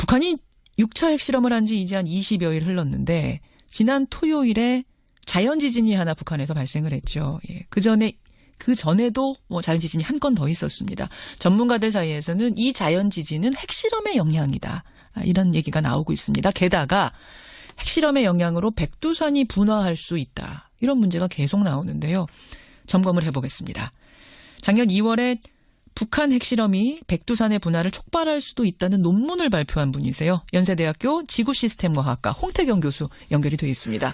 북한이 6차 핵실험을 한 지 이제 한 20여일 흘렀는데 지난 토요일에 자연지진이 하나 북한에서 발생을 했죠. 예. 그 전에도 뭐 자연지진이 한 건 더 있었습니다. 전문가들 사이에서는 이 자연지진은 핵실험의 영향이다. 이런 얘기가 나오고 있습니다. 게다가 핵실험의 영향으로 백두산이 분화할 수 있다. 이런 문제가 계속 나오는데요. 점검을 해보겠습니다. 작년 2월에 북한 핵실험이 백두산의 분화를 촉발할 수도 있다는 논문을 발표한 분이세요. 연세대학교 지구시스템과학과 홍태경 교수 연결이 되어 있습니다.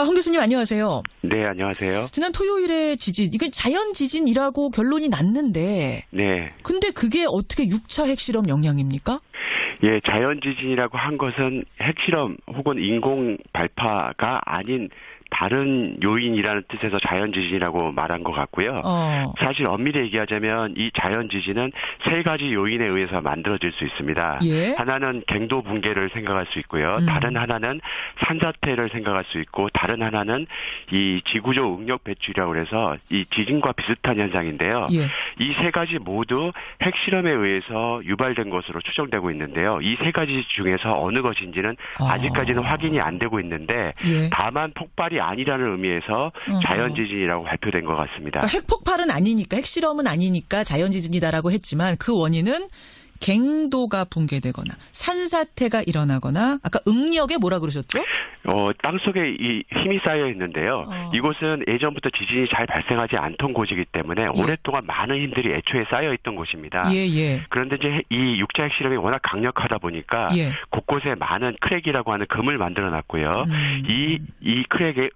홍 교수님 안녕하세요. 네, 안녕하세요. 지난 토요일에 지진, 이게 자연지진이라고 결론이 났는데 네. 근데 그게 어떻게 6차 핵실험 영향입니까? 예, 자연지진이라고 한 것은 핵실험 혹은 인공 발파가 아닌 다른 요인이라는 뜻에서 자연지진이라고 말한 것 같고요. 사실 엄밀히 얘기하자면 이 자연지진은 세 가지 요인에 의해서 만들어질 수 있습니다. 예? 하나는 갱도 붕괴를 생각할 수 있고요. 다른 하나는 산사태를 생각할 수 있고 다른 하나는 이 지구조 응력 배출이라고 해서 이 지진과 비슷한 현상인데요. 예. 이 세 가지 모두 핵실험에 의해서 유발된 것으로 추정되고 있는데요. 이 세 가지 중에서 어느 것인지는 아직까지는 확인이 안 되고 있는데 예. 다만 폭발이 아니라는 의미에서 자연지진이라고 발표된 것 같습니다. 그러니까 핵폭발은 아니니까 핵실험은 아니니까 자연지진이다라고 했지만 그 원인은 갱도가 붕괴되거나 산사태가 일어나거나 아까 응력에 뭐라 그러셨죠? 땅속에 이 힘이 쌓여 있는데요. 이곳은 예전부터 지진이 잘 발생하지 않던 곳이기 때문에 예. 오랫동안 많은 힘들이 애초에 쌓여 있던 곳입니다. 예. 그런데 이제 이 6차 핵실험이 워낙 강력하다 보니까 예. 곳곳에 많은 크랙이라고 하는 금을 만들어 놨고요. 이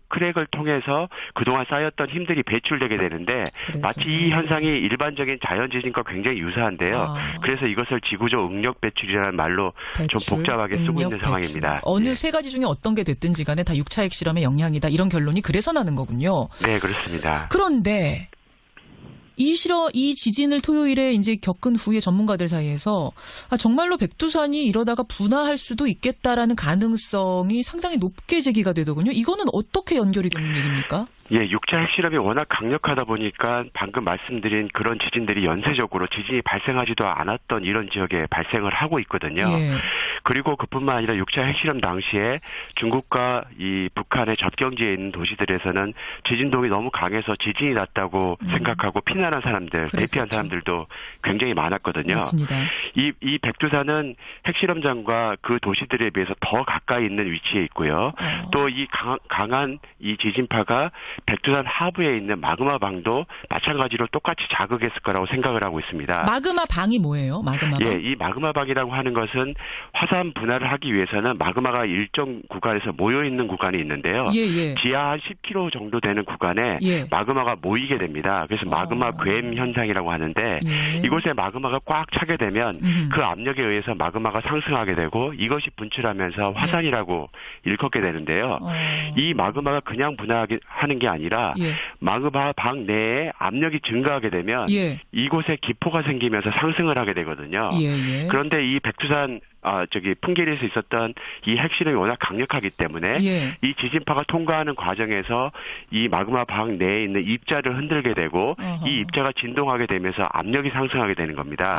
크랙을 통해서 그동안 쌓였던 힘들이 배출되게 되는데 그래서. 마치 이 현상이 일반적인 자연지진과 굉장히 유사한데요. 그래서 이것을 지구조 응력 배출이라는 말로 배출, 좀 복잡하게 쓰고 있는 배출. 상황입니다. 어느 네. 세 가지 중에 어떤 게 됐든지 간에 다 6차 핵실험의 영향이다. 이런 결론이 그래서 나는 거군요. 네, 그렇습니다. 그런데 이 지진을 토요일에 이제 겪은 후에 전문가들 사이에서 정말로 백두산이 이러다가 분화할 수도 있겠다라는 가능성이 상당히 높게 제기가 되더군요. 이거는 어떻게 연결이 되는 얘기입니까? 예, 6차 핵실험이 워낙 강력하다 보니까 방금 말씀드린 그런 지진들이 연쇄적으로 지진이 발생하지도 않았던 이런 지역에 발생을 하고 있거든요. 예. 그리고 그뿐만 아니라 6차 핵실험 당시에 중국과 이 북한의 접경지에 있는 도시들에서는 지진동이 너무 강해서 지진이 났다고 생각하고 피난한 사람들, 대피한 사람들도 굉장히 많았거든요. 맞습니다. 이 백두산은 핵실험장과 그 도시들에 비해서 더 가까이 있는 위치에 있고요. 또 이 강한 이 지진파가 백두산 하부에 있는 마그마 방도 마찬가지로 똑같이 자극했을 거라고 생각을 하고 있습니다. 마그마 방이 뭐예요? 마그마 방? 예, 이 마그마 방이라고 하는 것은 화산 분할을 하기 위해서는 마그마가 일정 구간에서 모여 있는 구간이 있는데요. 예. 지하 한 10km 정도 되는 구간에 예. 마그마가 모이게 됩니다. 그래서 마그마 궤임 현상이라고 하는데 예. 이곳에 마그마가 꽉 차게 되면 그 압력에 의해서 마그마가 상승하게 되고 이것이 분출하면서 화산이라고 일컫게 되는데요. 이 마그마가 그냥 분화하는 게 아니라 예. 마그마 방 내에 압력이 증가하게 되면 예. 이곳에 기포가 생기면서 상승을 하게 되거든요. 예. 그런데 이 백두산 풍계리에서 있었던 이 핵실험이 워낙 강력하기 때문에 예. 이 지진파가 통과하는 과정에서 이 마그마 방 내에 있는 입자를 흔들게 되고 이 입자가 진동하게 되면서 압력이 상승하게 되는 겁니다.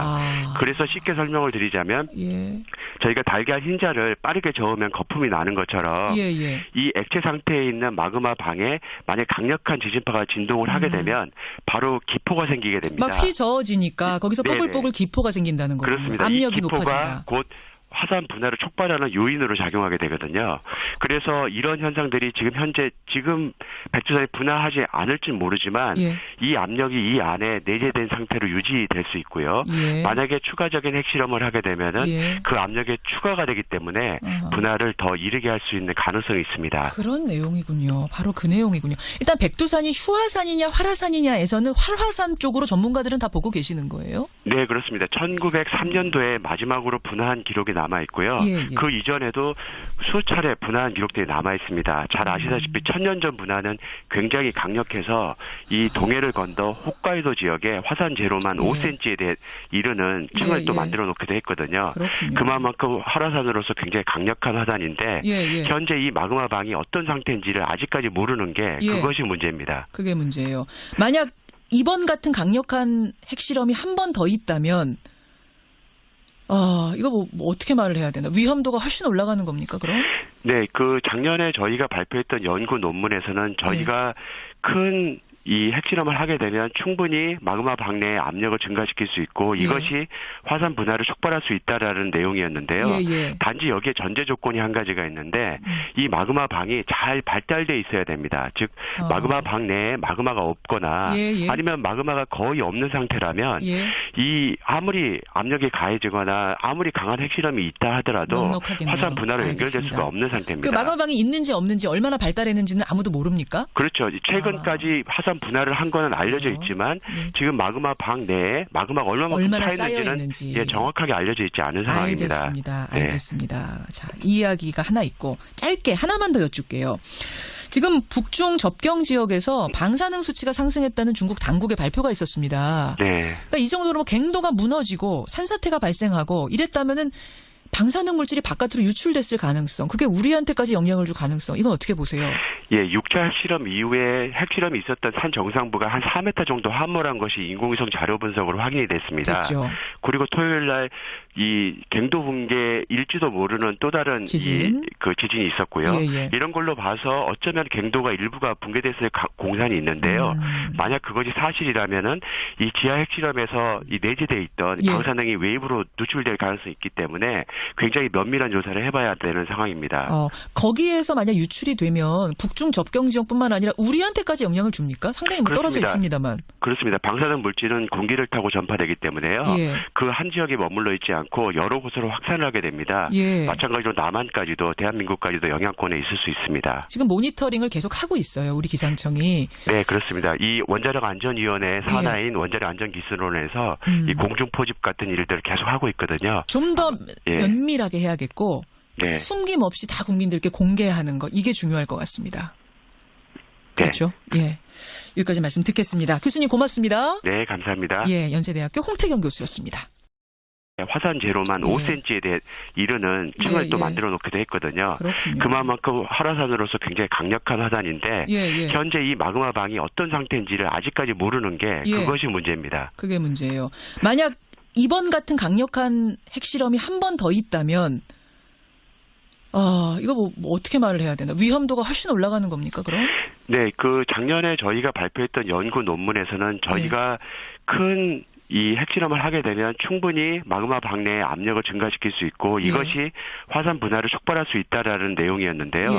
그래서 쉽게 설명을 드리자면 예. 저희가 달걀 흰자를 빠르게 저으면 거품이 나는 것처럼 예. 이 액체 상태에 있는 마그마 방에 만약 강력한 지진파가 진동을 하게 되면 바로 기포가 생기게 됩니다. 막 휘저어지니까 거기서 뽀글뽀글 기포가 생긴다는 거군요. 그렇습니다. 압력이 이 기포가 높아진다. 곧 화산 분할을 촉발하는 요인으로 작용하게 되거든요. 그래서 이런 현상들이 지금 백두산이 분화하지 않을지 모르지만 예. 이 압력이 이 안에 내재된 상태로 유지될 수 있고요. 예. 만약에 추가적인 핵실험을 하게 되면은 예. 그 압력에 추가가 되기 때문에 분할을 더 이르게 할 수 있는 가능성이 있습니다. 그런 내용이군요. 바로 그 내용이군요. 일단 백두산이 휴화산이냐 활화산이냐에서는 활화산 쪽으로 전문가들은 다 보고 계시는 거예요? 네, 그렇습니다. 1903년도에 마지막으로 분화한 기록이 남아 있고요. 예. 그 이전에도 수차례 분화한 기록들이 남아 있습니다. 잘 아시다시피 1000년 전 분화는 굉장히 강력해서 이 동해를 건너 홋카이도 지역에 화산 제로만 5cm에 이르는 층을 또 만들어 놓기도 했거든요. 그렇군요. 그만큼 활화산으로서 굉장히 강력한 화산인데 현재 이 마그마 방이 어떤 상태인지를 아직까지 모르는 게 그것이 문제입니다. 그게 문제예요. 만약 이번 같은 강력한 핵실험이 한 번 더 있다면 이거 뭐 어떻게 말을 해야 되나? 위험도가 훨씬 올라가는 겁니까, 그럼? 네, 작년에 저희가 발표했던 연구 논문에서는 저희가 큰 이 핵실험을 하게 되면 충분히 마그마 방내의 압력을 증가시킬 수 있고 이것이 화산 분화를 촉발할 수 있다라는 내용이었는데요. 단지 여기에 전제 조건이 한 가지가 있는데 이 마그마 방이 잘 발달돼 있어야 됩니다. 즉 마그마 방 내에 마그마가 없거나 아니면 마그마가 거의 없는 상태라면 이 아무리 압력이 가해지거나 아무리 강한 핵실험이 있다 하더라도 화산 분화로 연결될 수가 없는 상태입니다. 그 마그마 방이 있는지 없는지 얼마나 발달했는지는 아무도 모릅니까? 그렇죠. 최근까지 화산 분화를 한 거는 알려져 있지만 지금 마그마 방 내에 마그마가 얼마나 쌓여있는지는 정확하게 알려져 있지 않은 상황입니다. 알겠습니다. 자, 이 이야기가 하나 있고 짧게 하나만 더 여쭙게요. 지금 북중 접경 지역에서 방사능 수치가 상승했다는 중국 당국의 발표가 있었습니다. 그러니까 이 정도로 갱도가 무너지고 산사태가 발생하고 이랬다면은 방사능 물질이 바깥으로 유출됐을 가능성, 그게 우리한테까지 영향을 줄 가능성, 이건 어떻게 보세요? 6차 핵실험 이후에 핵실험이 있었던 산 정상부가 한 4m 정도 함몰한 것이 인공위성 자료 분석으로 확인이 됐습니다. 됐죠. 그리고 토요일 날 이 갱도 붕괴일지도 모르는 또 다른 지진이 있었고요. 이런 걸로 봐서 어쩌면 갱도가 일부가 붕괴됐을 공산이 있는데요. 만약 그것이 사실이라면은 이 지하 핵실험에서 이 내재돼 있던 방사능이 외부로 누출될 가능성이 있기 때문에 굉장히 면밀한 조사를 해봐야 되는 상황입니다. 거기에서 만약 유출이 되면 북중 접경 지역뿐만 아니라 우리한테까지 영향을 줍니까? 상당히 떨어져 있습니다만. 그렇습니다. 방사능 물질은 공기를 타고 전파되기 때문에요. 그 한 지역에 머물러 있지 않고 여러 곳으로 확산을 하게 됩니다. 마찬가지로 남한까지도 대한민국까지도 영향권에 있을 수 있습니다. 지금 모니터링을 계속 하고 있어요. 우리 기상청이. 네, 그렇습니다. 이 원자력 안전위원회 산하인 원자력 안전기술원에서 이 공중 포집 같은 일들을 계속 하고 있거든요. 좀 더 면밀하게 해야겠고 숨김없이 다 국민들께 공개하는 것, 이게 중요할 것 같습니다. 그렇죠? 여기까지 말씀 듣겠습니다. 교수님 고맙습니다. 네, 감사합니다. 연세대학교 홍태경 교수였습니다. 화산 제로만 5cm에 이르는 층을 또 만들어 놓기도 했거든요. 그만큼 활화산으로서 굉장히 강력한 화산인데 현재 이 마그마 방이 어떤 상태인지를 아직까지 모르는 게 그것이 문제입니다. 그게 문제예요. 만약 이번 같은 강력한 핵실험이 한 번 더 있다면 이거 뭐 어떻게 말을 해야 되나? 위험도가 훨씬 올라가는 겁니까, 그럼? 네, 작년에 저희가 발표했던 연구 논문에서는 저희가 큰 이 핵실험을 하게 되면 충분히 마그마 방내의 압력을 증가시킬 수 있고 이것이 화산 분화를 촉발할 수 있다라는 내용이었는데요.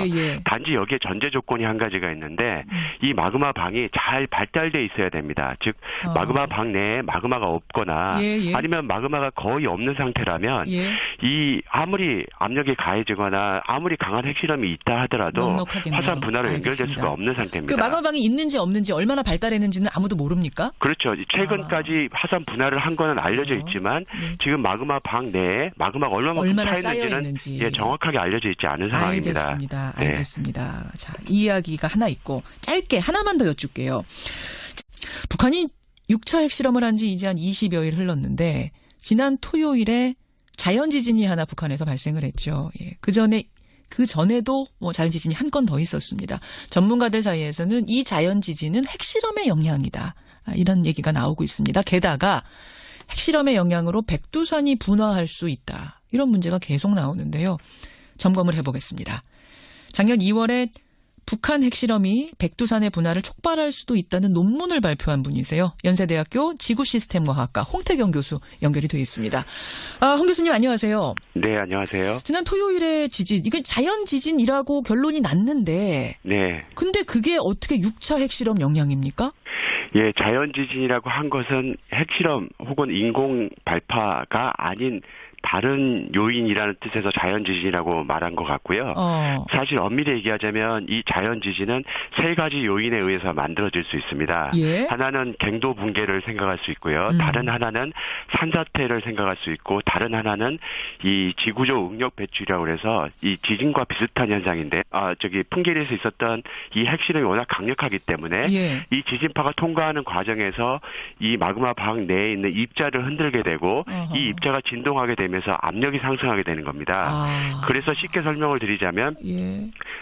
단지 여기에 전제 조건이 한 가지가 있는데 이 마그마 방이 잘 발달돼 있어야 됩니다. 즉 마그마 방 내에 마그마가 없거나 아니면 마그마가 거의 없는 상태라면 이 아무리 압력이 가해지거나 아무리 강한 핵실험이 있다 하더라도 화산 분화로 연결될 수가 없는 상태입니다. 그 마그마 방이 있는지 없는지 얼마나 발달했는지는 아무도 모릅니까? 그렇죠. 최근까지 화산 분화를 한 거는 알려져 있지만 지금 마그마 방 내에 마그마가 얼마나 쌓여있는지는 정확하게 알려져 있지 않은 상황입니다. 알겠습니다. 자, 이 이야기가 하나 있고 짧게 하나만 더 여쭙게요. 북한이 6차 핵실험을 한 지 이제 한 20여일 흘렀는데 지난 토요일에 자연지진이 하나 북한에서 발생을 했죠. 그 전에도 자연지진이 한 건 더 있었습니다. 전문가들 사이에서는 이 자연지진은 핵실험의 영향이다, 이런 얘기가 나오고 있습니다. 게다가 핵실험의 영향으로 백두산이 분화할 수 있다, 이런 문제가 계속 나오는데요. 점검을 해보겠습니다. 작년 2월에 북한 핵실험이 백두산의 분화를 촉발할 수도 있다는 논문을 발표한 분이세요. 연세대학교 지구시스템과학과 홍태경 교수 연결이 되어 있습니다. 홍 교수님 안녕하세요. 네, 안녕하세요. 지난 토요일에 지진, 이건 자연지진이라고 결론이 났는데 근데 그게 어떻게 6차 핵실험 영향입니까? 자연지진이라고 한 것은 핵실험 혹은 인공 발파가 아닌 다른 요인이라는 뜻에서 자연지진이라고 말한 것 같고요. 사실 엄밀히 얘기하자면 이 자연지진은 세 가지 요인에 의해서 만들어질 수 있습니다. 하나는 갱도 붕괴를 생각할 수 있고요. 다른 하나는 산사태를 생각할 수 있고, 다른 하나는 이 지구조 응력 배출이라고 해서 이 지진과 비슷한 현상인데 풍계리에서 있었던 이 핵실험이 워낙 강력하기 때문에 이 지진파가 통과하는 과정에서 이 마그마 방 내에 있는 입자를 흔들게 되고 이 입자가 진동하게 되면서 압력이 상승하게 되는 겁니다. 그래서 쉽게 설명을 드리자면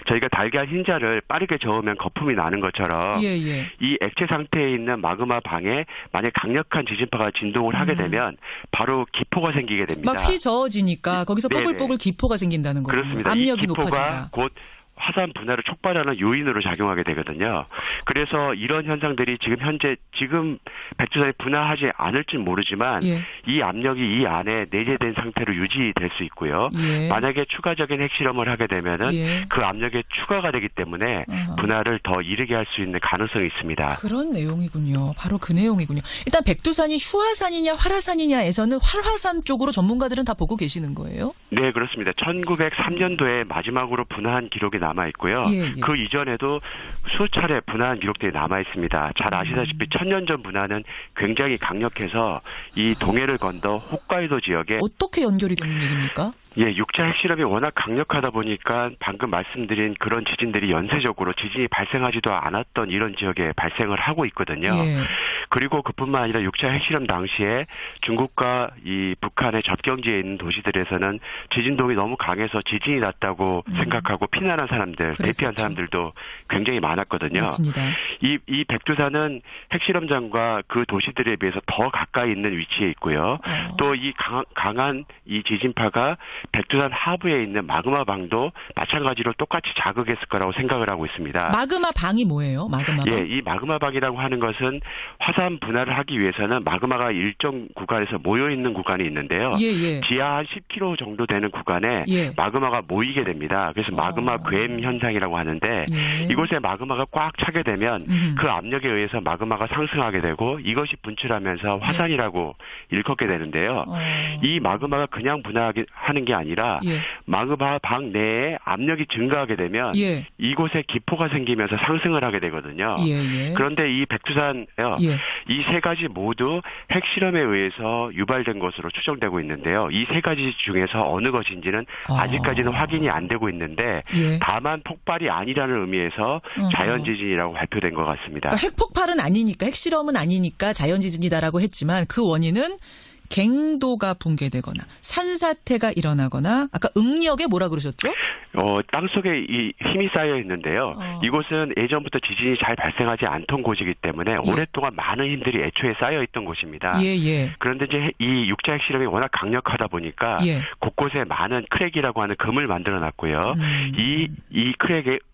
저희가 달걀 흰자를 빠르게 저으면 거품이 나는 것처럼 예, 예. 이 액체 상태에 있는 마그마 방에 만약 강력한 지진파가 진동을 하게 되면 바로 기포가 생기게 됩니다. 막 휘저어지니까 거기서 뽀글뽀글 기포가 생긴다는 거군요. 그렇습니다. 압력이 이 기포가 높아진다. 곧 화산 분화를 촉발하는 요인으로 작용하게 되거든요. 그래서 이런 현상들이 지금 백두산이 분화하지 않을진 모르지만 예. 이 압력이 이 안에 내재된 상태로 유지될 수 있고요. 예. 만약에 추가적인 핵실험을 하게 되면은 예. 그 압력에 추가가 되기 때문에 분화를 더 이르게 할 수 있는 가능성이 있습니다. 그런 내용이군요. 바로 그 내용이군요. 일단 백두산이 휴화산이냐 활화산이냐에서는 활화산 쪽으로 전문가들은 다 보고 계시는 거예요? 네, 그렇습니다. 1903년도에 마지막으로 분화한 기록이 남아 있고요. 예, 예. 그 이전에도 수차례 분화한 기록들이 남아 있습니다. 잘 아시다시피 1000년 전 분화는 굉장히 강력해서 이 동해를 건너 홋카이도 지역에 어떻게 연결이 되는 얘기입니까? 예, 육자 핵실험이 워낙 강력하다 보니까 방금 말씀드린 그런 지진들이 연쇄적으로 지진이 발생하지도 않았던 이런 지역에 발생을 하고 있거든요. 예. 그리고 그뿐만 아니라 육자 핵실험 당시에 중국과 이 북한의 접경지에 있는 도시들에서는 지진동이 너무 강해서 지진이 났다고 생각하고 피난한 사람들, 대피한 사람들도 굉장히 많았거든요. 맞습니다. 이 백두산은 핵실험장과 그 도시들에 비해서 더 가까이 있는 위치에 있고요. 또 이 강한 이 지진파가 백두산 하부에 있는 마그마 방도 마찬가지로 똑같이 자극했을 거라고 생각을 하고 있습니다. 마그마 방이 뭐예요? 마그마 방? 예, 이 마그마 방이라고 하는 것은 화산 분화를 하기 위해서는 마그마가 일정 구간에서 모여 있는 구간이 있는데요. 예, 예. 지하 한 10km 정도 되는 구간에 예. 마그마가 모이게 됩니다. 그래서 마그마 괸 현상이라고 하는데 예. 이곳에 마그마가 꽉 차게 되면 그 압력에 의해서 마그마가 상승하게 되고 이것이 분출하면서 화산이라고 일컫게 되는데요. 이 마그마가 그냥 분화하는 게 아니라 예. 마그마 방 내에 압력이 증가하게 되면 예. 이곳에 기포가 생기면서 상승을 하게 되거든요. 예, 예. 그런데 이 백두산요, 예. 이 세 가지 모두 핵실험에 의해서 유발된 것으로 추정되고 있는데요. 이 세 가지 중에서 어느 것인지는 아직까지는 확인이 안 되고 있는데 예. 다만 폭발이 아니라는 의미에서 자연지진이라고 발표된 것 같습니다. 그러니까 핵폭발은 아니니까 핵실험은 아니니까 자연지진이다라고 했지만 그 원인은 갱도가 붕괴되거나 산사태가 일어나거나 아까 응력에 뭐라 그러셨죠? 땅속에 이 힘이 쌓여 있는데요. 이곳은 예전부터 지진이 잘 발생하지 않던 곳이기 때문에 오랫동안 많은 힘들이 애초에 쌓여 있던 곳입니다. 예, 예. 그런데 이제 이 육자 핵실험이 워낙 강력하다 보니까 예. 곳곳에 많은 크랙이라고 하는 금을 만들어 놨고요. 이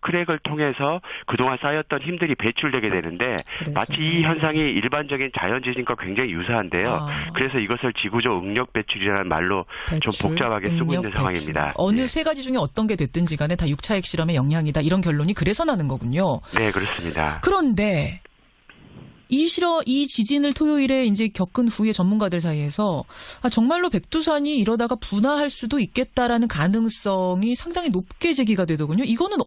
크랙을 통해서 그동안 쌓였던 힘들이 배출되게 되는데 마치 이 현상이 일반적인 자연지진과 굉장히 유사한데요. 그래서 이것을 지구적 응력 배출이라는 말로 좀 복잡하게 쓰고 있는 상황입니다. 어느 네. 세 가지 중에 어떤 게 됐든지 간에 다 육차 핵실험의 영향이다. 이런 결론이 그래서 나는 거군요. 네, 그렇습니다. 그런데 이 지진을 토요일에 이제 겪은 후에 전문가들 사이에서 정말로 백두산이 이러다가 분화할 수도 있겠다라는 가능성이 상당히 높게 제기가 되더군요. 이거는